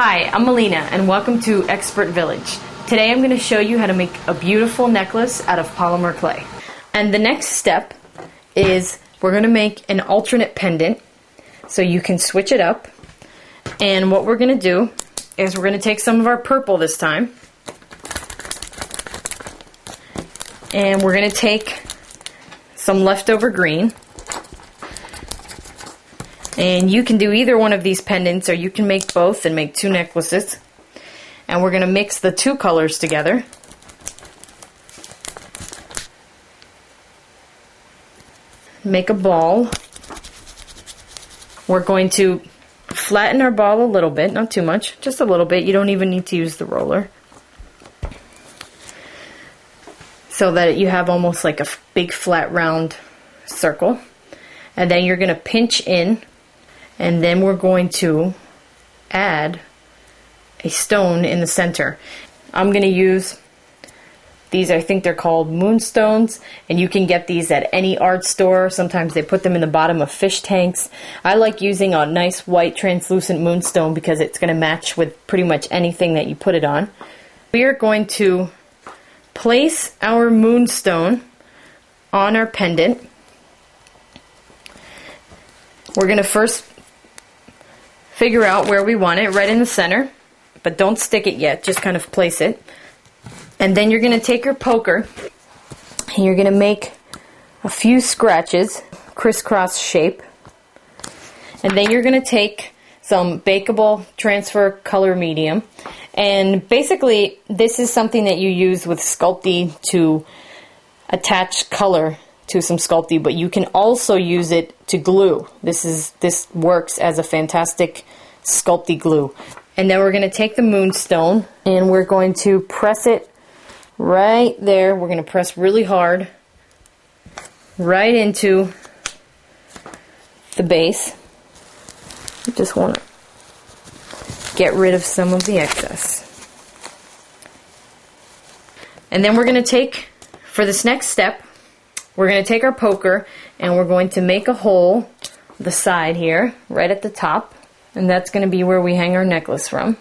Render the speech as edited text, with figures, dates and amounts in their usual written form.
Hi, I'm Melina and welcome to Expert Village. Today I'm going to show you how to make a beautiful necklace out of polymer clay. And the next step is we're going to make an alternate pendant so you can switch it up. And what we're going to do is we're going to take some of our purple this time. And we're going to take some leftover green. And you can do either one of these pendants, or you can make both and make two necklaces. And we're going to mix the two colors together. Make a ball. We're going to flatten our ball a little bit, not too much, just a little bit. You don't even need to use the roller. So that you have almost like a big flat round circle. And then you're going to pinch in. And then we're going to add a stone in the center. I'm going to use these, I think they're called moonstones, and you can get these at any art store. Sometimes they put them in the bottom of fish tanks. I like using a nice white translucent moonstone because it's going to match with pretty much anything that you put it on. We are going to place our moonstone on our pendant. We're going to first figure out where we want it, right in the center, but don't stick it yet, just kind of place it. And then you're going to take your poker and you're going to make a few scratches, crisscross shape. And then you're going to take some bakeable transfer color medium. And basically, this is something that you use with Sculpey to attach color to some Sculpey, but you can also use it to glue. This works as a fantastic Sculpey glue. And then we're going to take the moonstone and we're going to press it right there. We're going to press really hard right into the base. You just want to get rid of some of the excess. And then we're going to take, for this next step, we're going to take our poker and we're going to make a hole the side here, right at the top, and that's going to be where we hang our necklace from.